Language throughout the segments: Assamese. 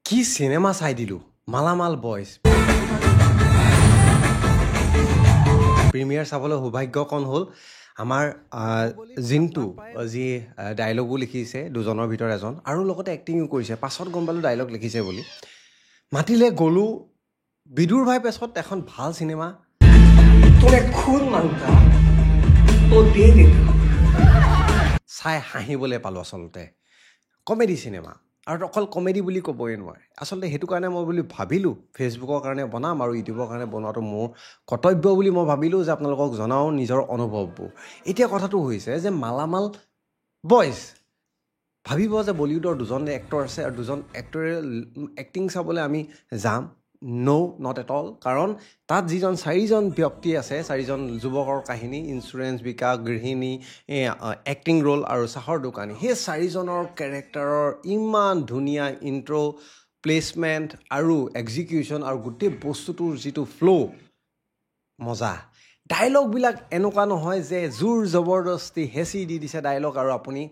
কি সিনেমা চাই দিলোঁ মালামাল বয়জ প্ৰিমিয়াৰ চাবলৈ সৌভাগ্যকণ হ'ল আমাৰ জিন্তু যি ডাইলগো লিখিছে দুজনৰ ভিতৰত এজন আৰু লগতে এক্টিঙো কৰিছে পাছত গম পালোঁ ডাইলগ লিখিছে বুলি মাতিলে গ'লোঁ বিদুৰ ভাই পেছত এখন ভাল চিনেমা চাই হাঁহিবলৈ পালোঁ আচলতে কমেডি চিনেমা আৰু অকল কমেডি বুলি ক'বই নোৱাৰে আচলতে সেইটো কাৰণে মই বুলি ভাবিলোঁ ফেচবুকৰ কাৰণে বনাম আৰু ইউটিউবৰ কাৰণে বনোৱাটো মোৰ কৰ্তব্য বুলি মই ভাবিলোঁ যে আপোনালোকক জনাওঁ নিজৰ অনুভৱবোৰ এতিয়া কথাটো হৈছে যে মালামাল বয়জ ভাবিব যে বলিউডৰ দুজন এক্টৰ আছে আৰু দুজন এক্টৰে এক্টিং চাবলৈ আমি যাম নট এট অল কাৰণ তাত যিজন চাৰিজন ব্যক্তি আছে চাৰিজন যুৱকৰ কাহিনী ইঞ্চুৰেঞ্চ বিকা গৃহিণী এক্টিং ৰোল আৰু চাহৰ দোকানী সেই চাৰিজনৰ কেৰেক্টাৰৰ ইমান ধুনীয়া ইণ্ট্ৰ' প্লেচমেণ্ট আৰু এক্সিকিউশ্যন আৰু গোটেই বস্তুটোৰ যিটো ফ্ল' মজা ডাইলগবিলাক এনেকুৱা নহয় যে জোৰ জবৰদস্তি হেঁচি দি দিছে ডাইলগ আৰু আপুনি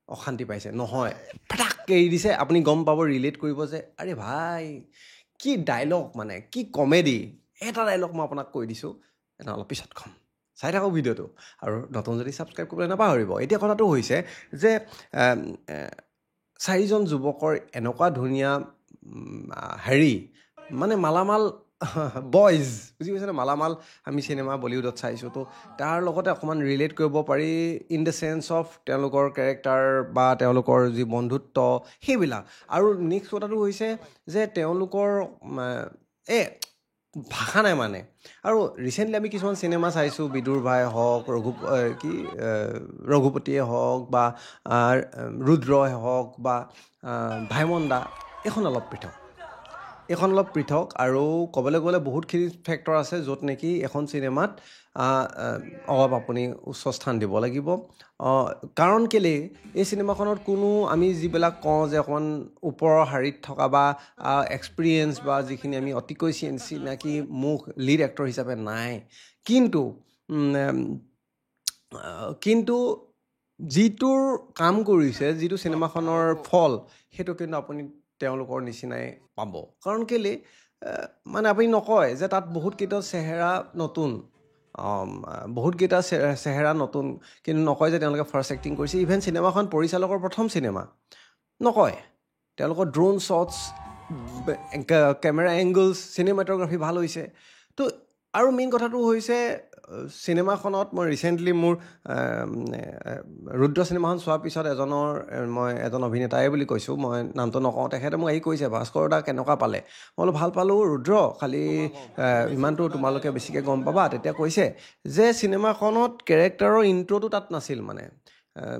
অশান্তি পাইছে নহয় ফটাককৈ এৰি দিছে আপুনি গম পাব ৰিলেট কৰিব যে আৰে ভাই কি ডাইলগ মানে কি কমেডি এটা ডাইলগ মই আপোনাক কৈ দিছোঁ এটা অলপ পিছত ক'ম চাই থাকক ভিডিঅ'টো আৰু নতুন যদি ছাবস্ক্ৰাইব কৰিবলৈ নাপাহৰিব এতিয়া কথাটো হৈছে যে চাৰিজন যুৱকৰ এনেকুৱা ধুনীয়া হেৰি মানে মালামাল বয়জ বুজি পাইছেনে মালামাল আমি চিনেমা বলিউডত চাইছোঁ তো তাৰ লগতে অকণমান ৰিলেট কৰিব পাৰি ইন দ্য চেন্স অফ তেওঁলোকৰ কেৰেক্টাৰ বা তেওঁলোকৰ যি বন্ধুত্ব সেইবিলাক আৰু নেক্সট কথাটো হৈছে যে তেওঁলোকৰ ভাষা নাই মানে আৰু ৰিচেণ্টলি আমি কিছুমান চিনেমা চাইছোঁ বিদুৰ ভাই হওক ৰঘুপতিয়ে হওক বা ৰুদ্ৰই হওক বা ভাইমন দা এইখন অলপ পৃথক আৰু ক'বলৈ গ'লে বহুতখিনি ফেক্টৰ আছে য'ত নেকি এখন চিনেমাত অলপ আপুনি উচ্চ স্থান দিব লাগিব কাৰণ কেলৈ এই চিনেমাখনত কোনো আমি যিবিলাক কওঁ যে অকণমান ওপৰৰ শাৰীত থকা বা এক্সপিৰিয়েঞ্চ বা যিখিনি আমি অতিকৈ চিনাকি মুখ লিড এক্টৰ হিচাপে নাই কিন্তু যিটোৰ কাম কৰিছে যিটো চিনেমাখনৰ ফল সেইটো কিন্তু আপুনি তেওঁলোকৰ নিচিনাই পাব কাৰণ কেলৈ মানে আপুনি নকয় যে তাত বহুতকেইটা চেহেৰা নতুন কিন্তু নকয় যে তেওঁলোকে ফাৰ্ষ্ট এক্টিং কৰিছে ইভেন চিনেমাখন পৰিচালকৰ প্ৰথম চিনেমা নকয় তেওঁলোকৰ drone shots camera angles cinematography ভাল হৈছে তো আৰু মেইন কথাটো হৈছে চিনেমাখনত মই ৰিচেণ্টলি মোৰ ৰুদ্ৰ চিনেমাখন চোৱাৰ পিছত মই এজন অভিনেতাই বুলি কৈছোঁ মই নামটো নকওঁ তেখেতে মোক আহি কৈছে ভাস্কৰ দা কেনেকুৱা পালে মই বোলো ভাল পালোঁ ৰুদ্ৰ খালি ইমানটো তোমালোকে বেছিকৈ গম পাবা তেতিয়া কৈছে যে চিনেমাখনত কেৰেক্টাৰৰ ইণ্ট্ৰ'টো তাত নাছিল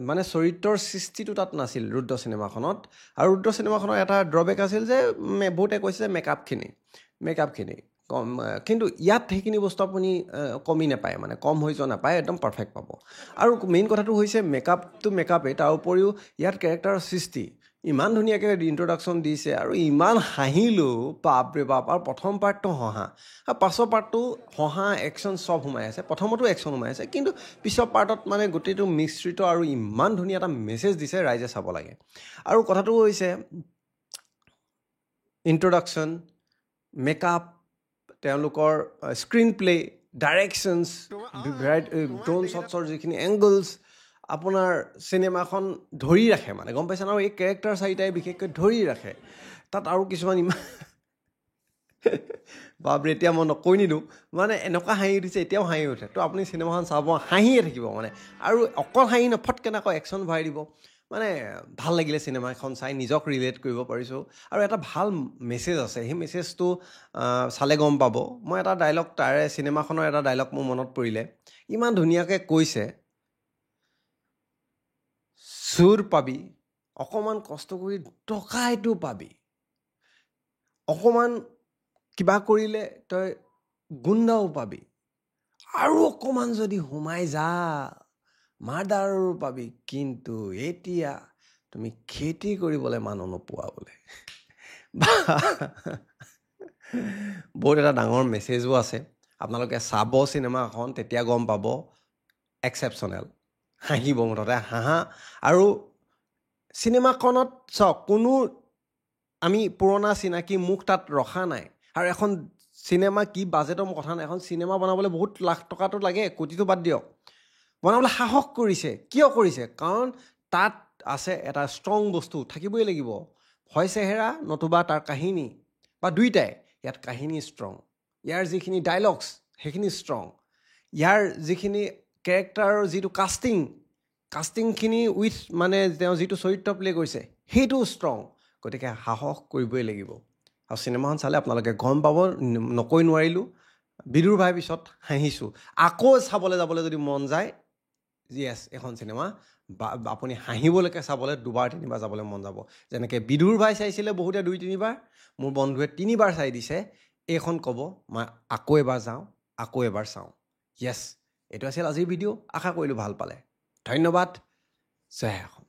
মানে চৰিত্ৰৰ সৃষ্টিটো তাত নাছিল ৰুদ্ৰ চিনেমাখনত আৰু ৰুদ্ৰ চিনেমাখনৰ এটা ড্ৰবেক আছিল যে বহুতে কৈছে যে মেকআপখিনি কম কিন্তু ইয়াত সেইখিনি বস্তু আপুনি কমি নাপায় মানে কম হৈ যোৱা নাপায় একদম পাৰফেক্ট পাব আৰু মেইন কথাটো হৈছে মেকআপেই তাৰ উপৰিও ইয়াত কেৰেক্টাৰৰ সৃষ্টি ইমান ধুনীয়াকৈ ইণ্ট্ৰডাকশ্যন দিছে আৰু ইমান হাঁহিলোঁ বাপৰে বাপ আৰু প্ৰথম পাৰ্টটো হহা আৰু পাছৰ পাৰ্টটো হহা একশ্যন চব সোমাই আছে প্ৰথমতো একশ্যন সোমাই আছে কিন্তু পিছৰ পাৰ্টত মানে গোটেইটো মিশ্ৰিত আৰু ইমান ধুনীয়া এটা মেছেজ দিছে ৰাইজে চাব লাগে আৰু কথাটো হৈছে ইণ্ট্ৰডাকশ্যন মেকআপ তেওঁলোকৰ স্ক্ৰীন প্লে ডাইৰেকশ্যনছ ড্ৰোন শ্বটছৰ যিখিনি এংগলছ আপোনাৰ চিনেমাখন ধৰি ৰাখে মানে গম পাইছে আৰু এই কেৰেক্টাৰ চাৰিটাই বিশেষকৈ ধৰি ৰাখে তাত আৰু কিছুমান ইমান বাপৰে এতিয়া মই নকৈ নিদিওঁ মানে এনেকুৱা হাঁহি উঠিছে এতিয়াও হাঁহি উঠে তো আপুনি চিনেমাখন চাব হাঁহিয়ে থাকিব মানে আৰু অকল হাঁহি ফটকৈ আকৌ একশ্যন ভৰাই দিব মানে ভাল লাগিলে চিনেমাখন চাই নিজক ৰিলেট কৰিব পাৰিছোঁ আৰু এটা ভাল মেছেজ আছে সেই মেছেজটো চালে গম পাব মই এটা ডাইলগ চিনেমাখনৰ এটা ডাইলগ মোৰ মনত পৰিলে ইমান ধুনীয়াকৈ কৈছে চোৰ পাবি অকণমান কষ্ট কৰি টকাইটো পাবি অকণমান কিবা কৰিলে তই গুণ্ডাও পাবি আৰু অকণমান যদি সোমাই যা মাৰ্ডাৰো পাবি কিন্তু এতিয়া তুমি খেতি কৰিবলৈ মানুহ নোপোৱা বোলে বহুত এটা ডাঙৰ মেছেজো আছে আপোনালোকে চাব চিনেমাখন তেতিয়া গম পাব এক্সেপশ্যনেল হাঁহিব মুঠতে হাঁহা আৰু চিনেমাখনত চাওক কোনো আমি পুৰণা চিনাকি মুখ তাত ৰখা নাই আৰু এখন চিনেমা কি বাজেটৰ কথা নাই এখন চিনেমা বনাবলৈ বহুত লাখ টকাটো লাগে কোটিটো বাদ দিয়ক বনাবলৈ সাহস কৰিছে কিয় কৰিছে কাৰণ তাত আছে এটা ষ্ট্ৰং বস্তু থাকিবই লাগিব হয় চেহেৰা নতুবা তাৰ কাহিনী বা দুইটাই ইয়াত কাহিনী ষ্ট্ৰং ইয়াৰ যিখিনি ডায়লগছ সেইখিনি ষ্ট্ৰং ইয়াৰ যিখিনি কেৰেক্টাৰৰ যিটো কাষ্টিংখিনি উইথ মানে তেওঁ যিটো চৰিত্ৰ প্লে কৰিছে সেইটো ষ্ট্ৰং গতিকে সাহস কৰিবই লাগিব আৰু চিনেমাখন চালে আপোনালোকে গম পাব নকৈ নোৱাৰিলোঁ বিদুৰ ভাইৰ পিছত হাঁহিছোঁ আকৌ চাবলৈ যাবলৈ যদি মন যায় য়েছ এখন চিনেমা বা আপুনি হাঁহিবলৈকে চাবলৈ 2-3 বাৰ যাবলৈ মন যাব যেনেকৈ বিদুৰ ভাই চাইছিলে বহুতে 2-3 বাৰ মোৰ বন্ধুৱে 3 বাৰ চাই দিছে এইখন ক'ব মই আকৌ এবাৰ যাওঁ আকৌ এবাৰ চাওঁ য়েছ এইটো আছিল আজিৰ ভিডিঅ' আশা কৰিলোঁ ভাল পালে ধন্যবাদ জয় অসম